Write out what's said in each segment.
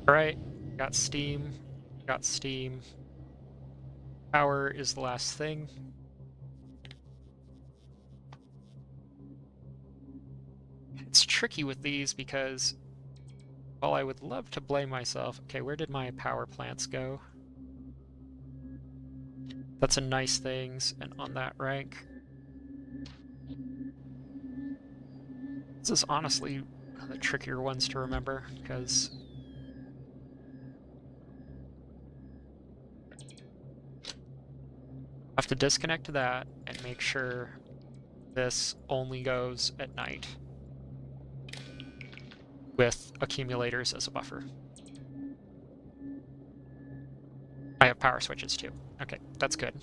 Alright, got steam, got steam. Power is the last thing. It's tricky with these because, while I would love to blame myself... Okay, where did my power plants go? That's a nice things, and on that rank. This is honestly one of the trickier ones to remember, because I have to disconnect that and make sure this only goes at night with accumulators as a buffer. I have power switches too. Okay, that's good.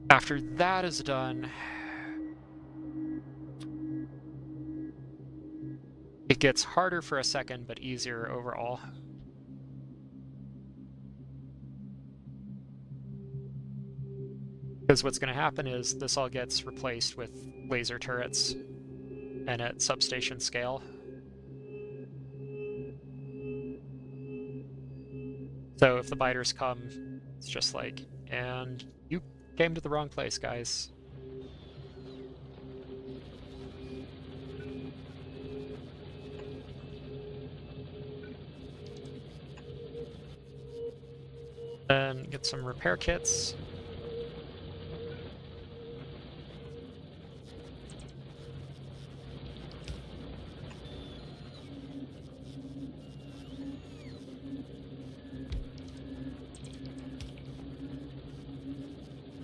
After that is done, it gets harder for a second, but easier overall. Because what's going to happen is this all gets replaced with laser turrets and at substation scale. So if the biters come, it's just like, and you came to the wrong place, guys. Then get some repair kits.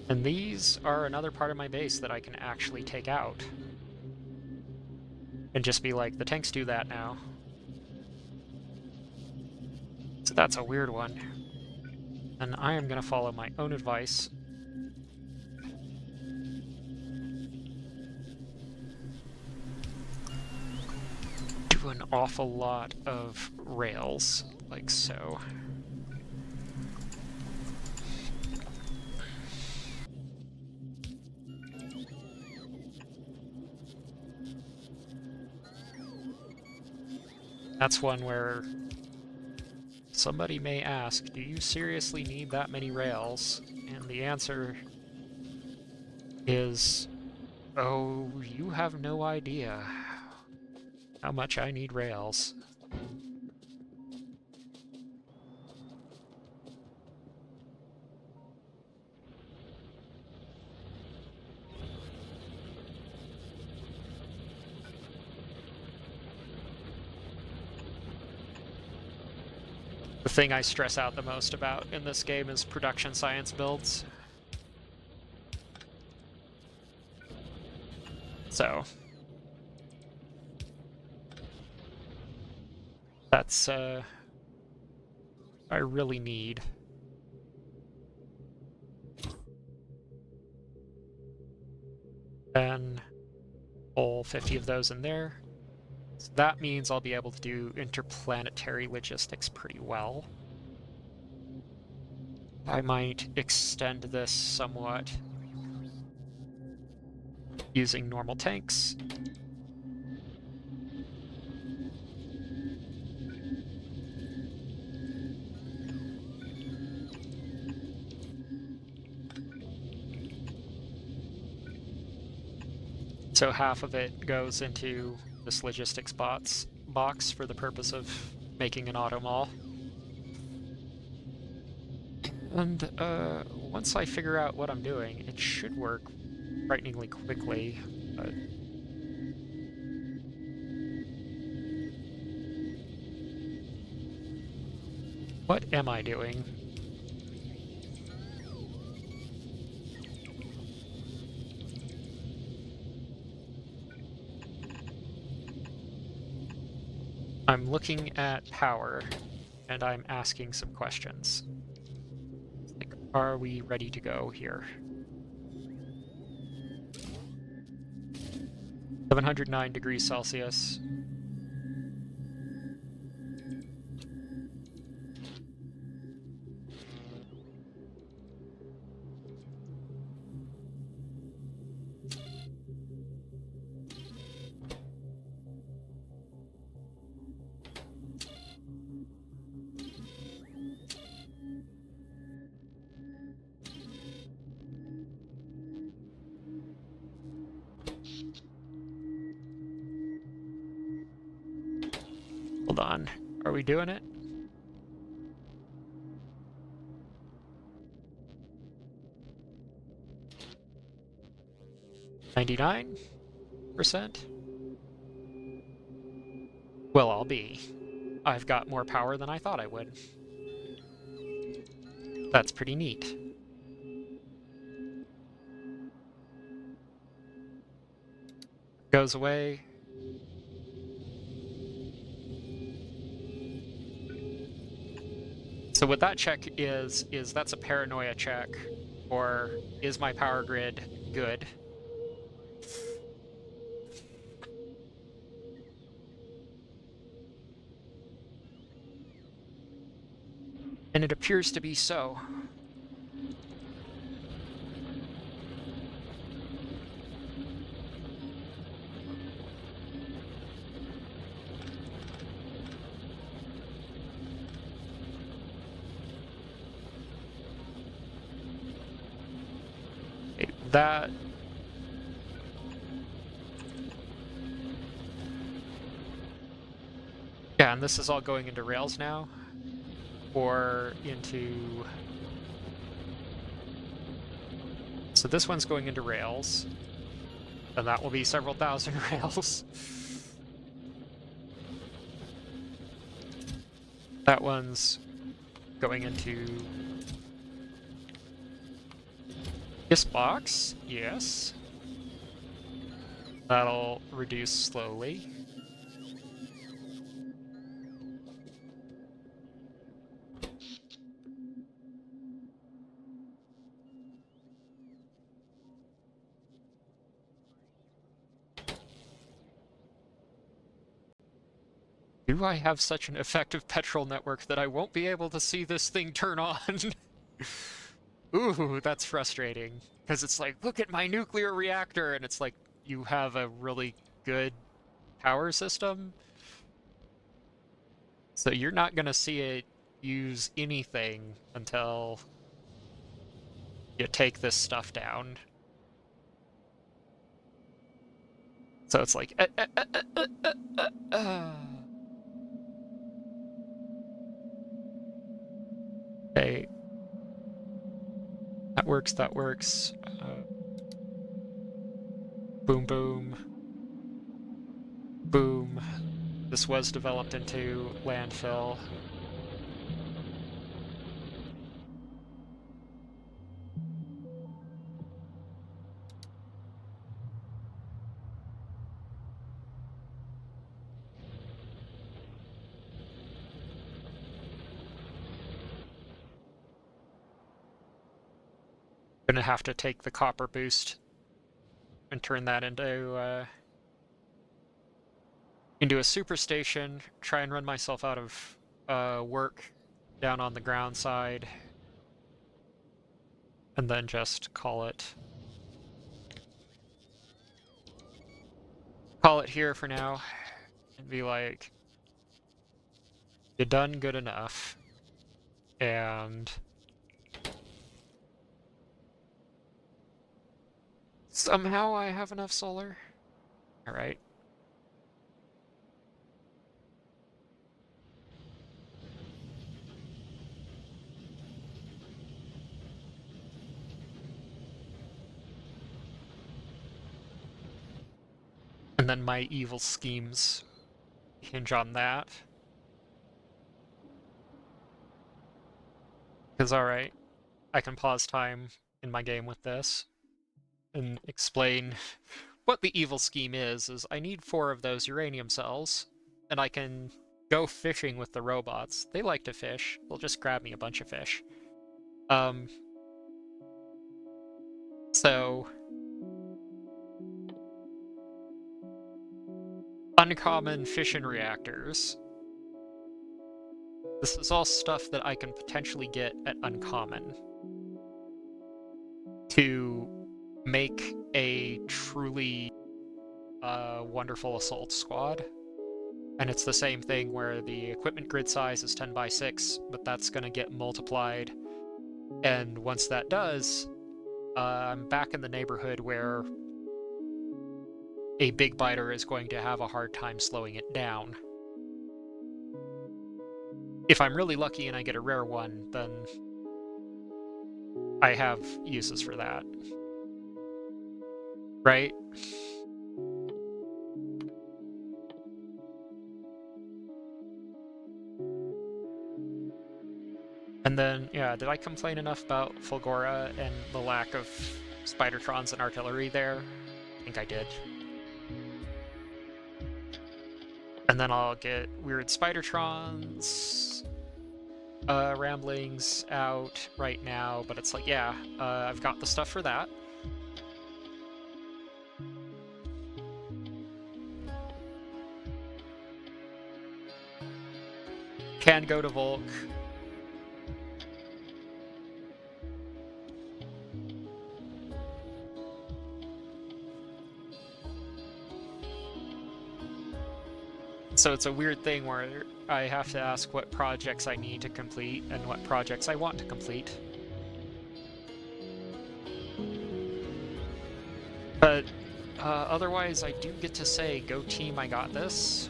And these are another part of my base that I can actually take out. And just be like, the tanks do that now. So that's a weird one. And I am going to follow my own advice. Do an awful lot of rails, like so. That's one where somebody may ask, do you seriously need that many rails? And the answer is, oh, you have no idea how much I need rails. The thing I stress out the most about in this game is production science builds. So that's I really need. Then all 50 of those in there. So that means I'll be able to do interplanetary logistics pretty well. I might extend this somewhat using normal tanks. So half of it goes into this logistics box for the purpose of making an auto mall. And once I figure out what I'm doing, it should work frighteningly quickly, but what am I doing? I'm looking at power, and I'm asking some questions. Like, are we ready to go here? 709 degrees Celsius. Hold on. Are we doing it? $99%? Well, I'll be. I've got more power than I thought I would. That's pretty neat. Goes away. So what that check is that's a paranoia check, or is my power grid good? And it appears to be so. That... Yeah, and this is all going into Rails now? Or into... So this one's going into Rails, and that will be several thousand Rails. That one's going into... This box? Yes. That'll reduce slowly. Do I have such an effective petrol network that I won't be able to see this thing turn on? Ooh, that's frustrating. Because it's like, look at my nuclear reactor, and it's like, you have a really good power system, so you're not going to see it use anything until you take this stuff down. So it's like... Okay. That works, that works. Boom, boom. Boom. This was developed into landfill. Gonna have to take the copper boost and turn that into a superstation, try and run myself out of work down on the ground side, and then just call it here for now, and be like, you done good enough, and somehow I have enough solar. Alright. And then my evil schemes hinge on that. Because, alright, I can pause time in my game with this and explain what the evil scheme is I need 4 of those uranium cells, and I can go fishing with the robots. They like to fish. They'll just grab me a bunch of fish. So... Uncommon fission reactors. This is all stuff that I can potentially get at Uncommon to make a truly wonderful assault squad. And it's the same thing where the equipment grid size is 10 by 6, but that's going to get multiplied. And once that does, I'm back in the neighborhood where a big biter is going to have a hard time slowing it down. if I'm really lucky and I get a rare one, then I have uses for that. Right? And then, yeah, did I complain enough about Fulgora and the lack of Spidertrons and artillery there? I think I did. And then I'll get weird Spidertrons, ramblings out right now, but it's like, yeah, I've got the stuff for that. Can go to Volk. So it's a weird thing where I have to ask what projects I need to complete and what projects I want to complete. But otherwise, I do get to say, go team, I got this.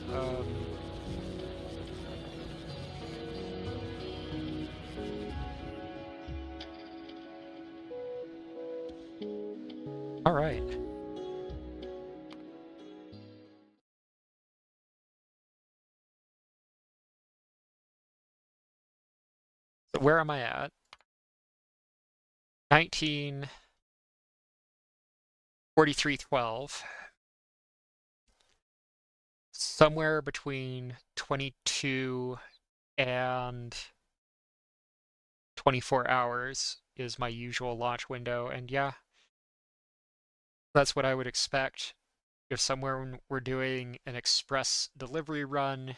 All right. So where am I at? 1943.12. Somewhere between 22 and 24 hours is my usual launch window, and yeah, that's what I would expect if somewhere we're doing an express delivery run,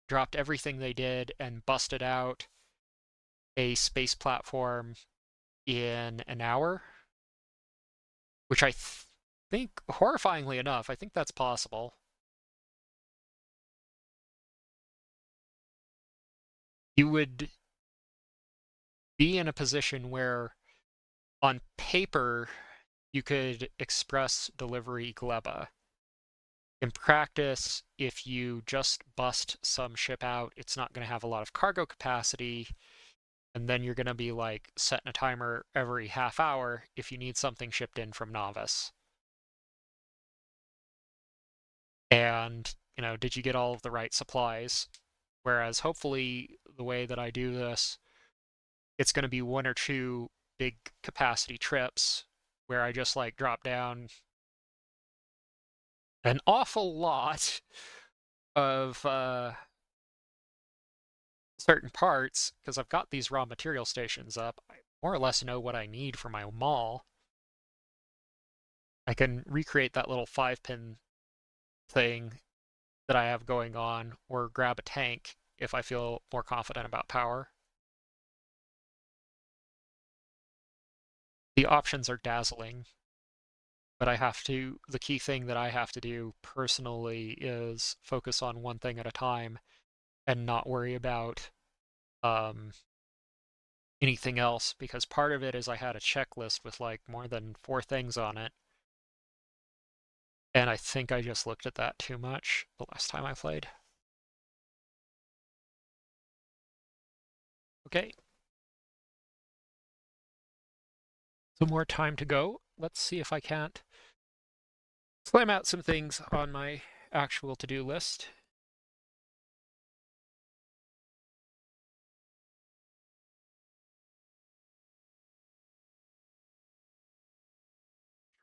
dropped everything they did, and busted out a space platform in an hour, which I think, horrifyingly enough, I think that's possible. You would be in a position where, on paper, you could express delivery Gleba. In practice, if you just bust some ship out, it's not going to have a lot of cargo capacity, and then you're going to be like setting a timer every half hour if you need something shipped in from Novice. And, did you get all of the right supplies? Whereas hopefully the way that I do this, it's going to be one or two big capacity trips where I just like drop down an awful lot of certain parts, because I've got these raw material stations up. I more or less know what I need for my mall. I can recreate that little 5-pin thing that I have going on, or grab a tank if I feel more confident about power. The options are dazzling, but the key thing that I have to do personally is focus on one thing at a time and not worry about anything else, because part of it is I had a checklist with like more than 4 things on it, and I think I just looked at that too much the last time I played. Okay. Some more time to go. Let's see if I can't slam out some things on my actual to-do list.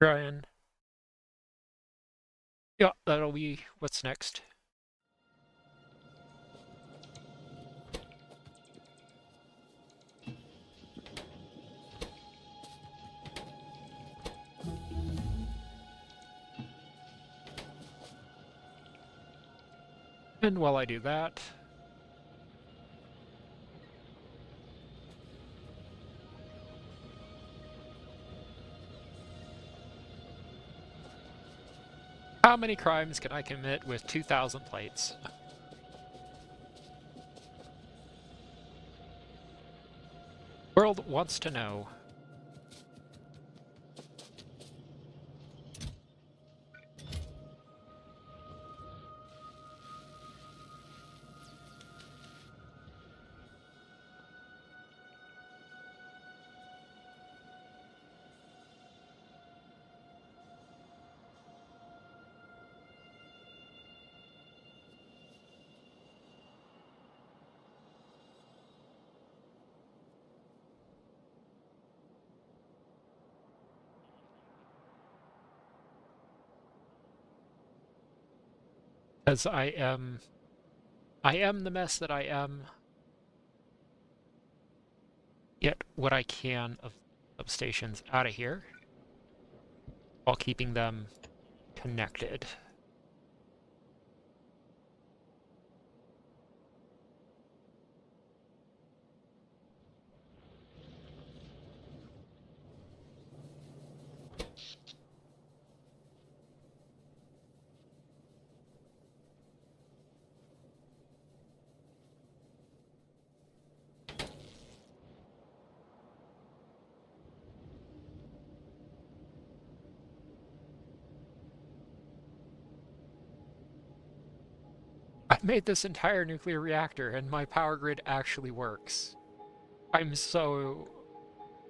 Try and... Yeah, that'll be what's next. And while I do that, how many crimes can I commit with 2,000 plates? World wants to know. Because I am the mess that I am. Get what I can of substations out of here while keeping them connected. I made this entire nuclear reactor and my power grid actually works. I'm so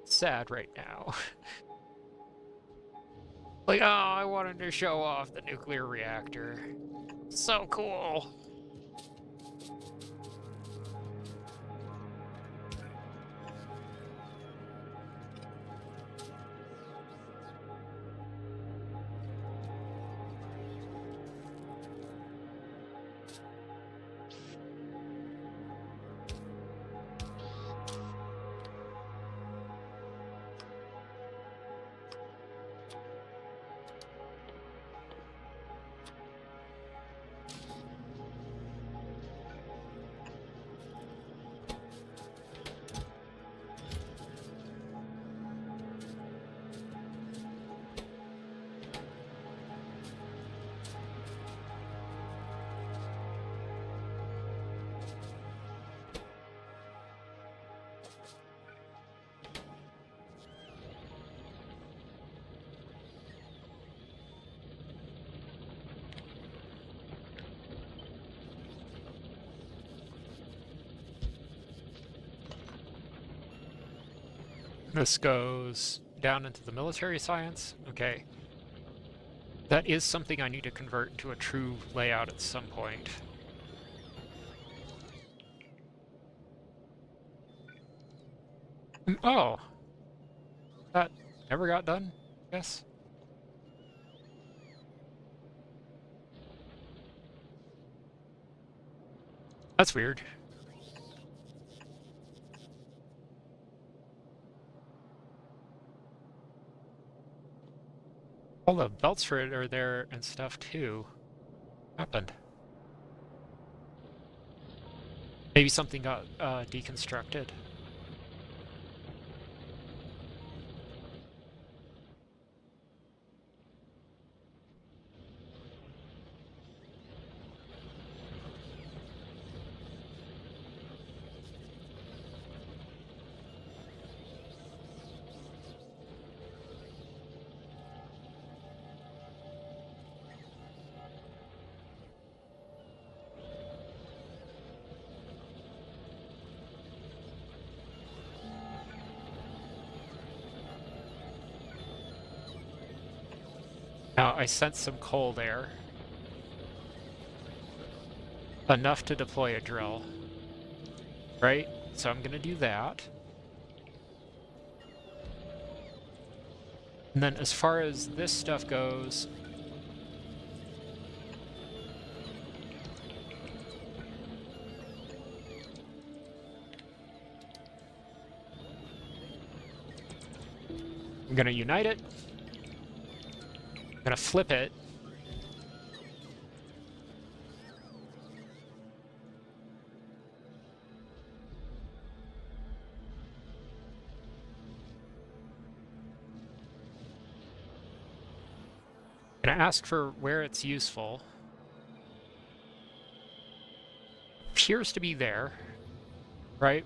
sad right now. Like, oh, I wanted to show off the nuclear reactor. So cool. This goes down into the military science. Okay. That is something I need to convert into a true layout at some point. Oh. That never got done, I guess. That's weird. All the belts for it are there and stuff too. What happened? Maybe something got deconstructed. Now, I sense some coal there. Enough to deploy a drill. Right? So I'm gonna do that. And then as far as this stuff goes... I'm gonna unite it. I'm gonna flip it. I'm gonna ask for where it's useful. Appears to be there, right?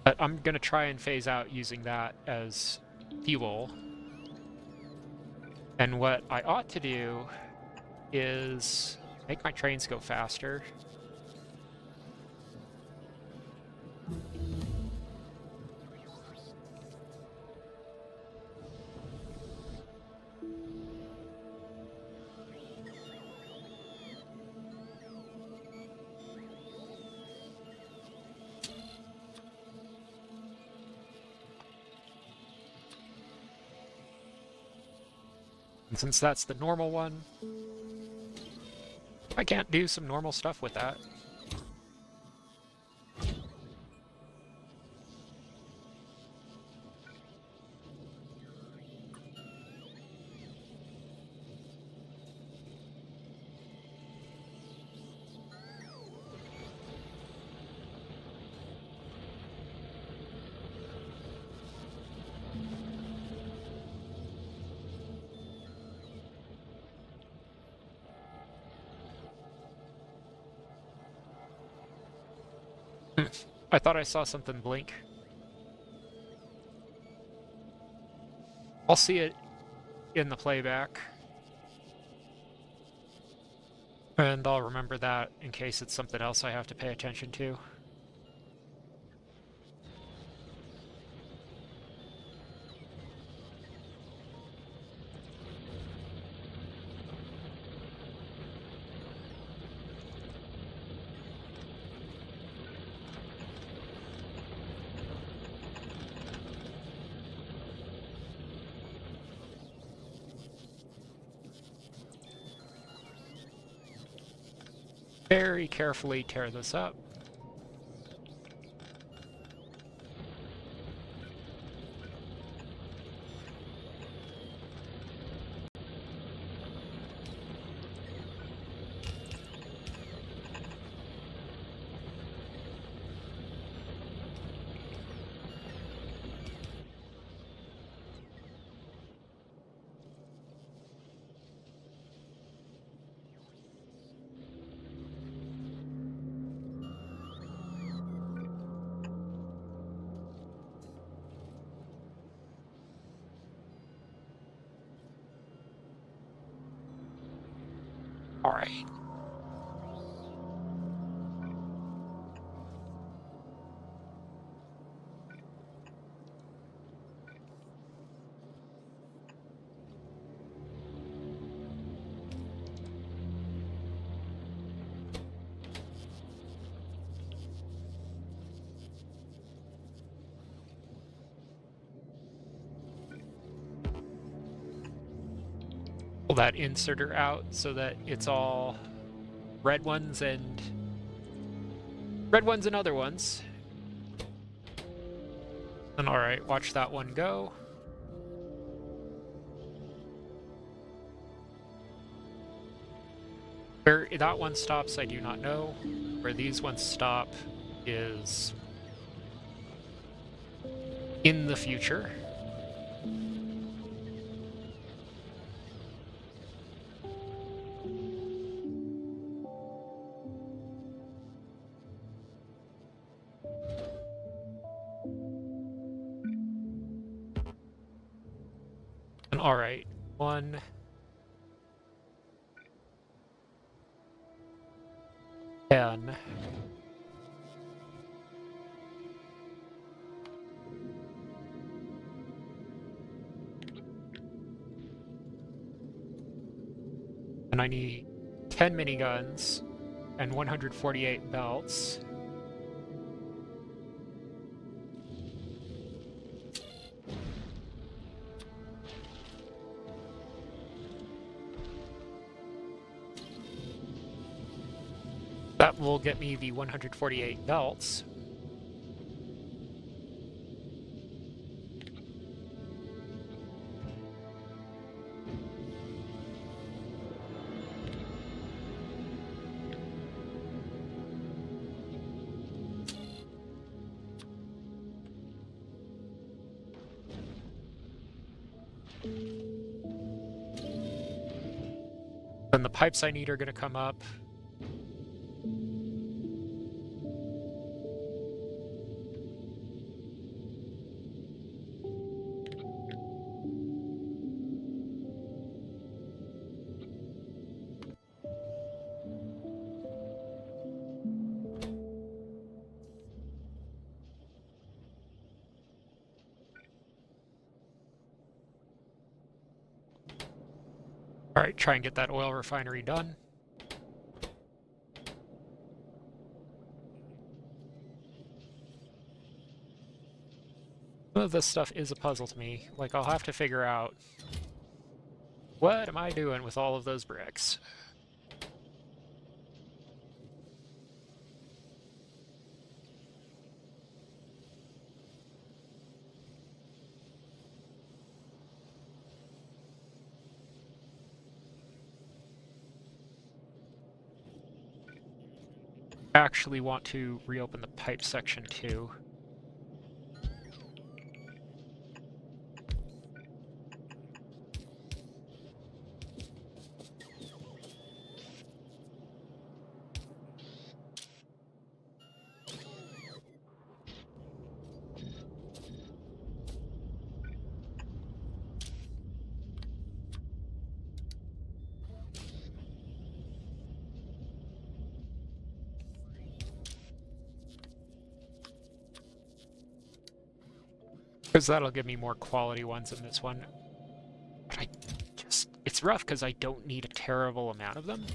But I'm gonna try and phase out using that as fuel. And what I ought to do is make my trains go faster. And since that's the normal one, I can't do some normal stuff with that. I thought I saw something blink. I'll see it in the playback. And I'll remember that in case it's something else I have to pay attention to. Very carefully tear this up. All right. Pull that inserter out so that it's all red ones and other ones. And all right, watch that one go. Where that one stops, I do not know. Where these ones stop is in the future. And all right, 1, 10. And I need 10 miniguns and 148 belts. That will get me the 148 belts. Then the pipes I need are going to come up. All right, try and get that oil refinery done. Some of this stuff is a puzzle to me. Like, I'll have to figure out What am I doing with all of those bricks? Actually want to reopen the pipe section too. Because that'll give me more quality ones in this one. But it's rough because I don't need a terrible amount of them.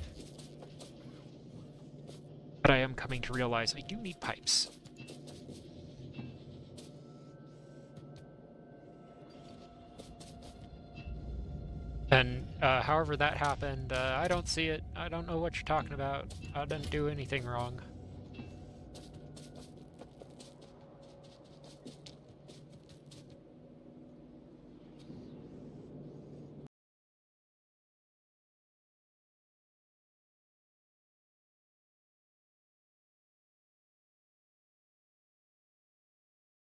But I am coming to realize I do need pipes. And however that happened, I don't see it. I don't know what you're talking about. I didn't do anything wrong.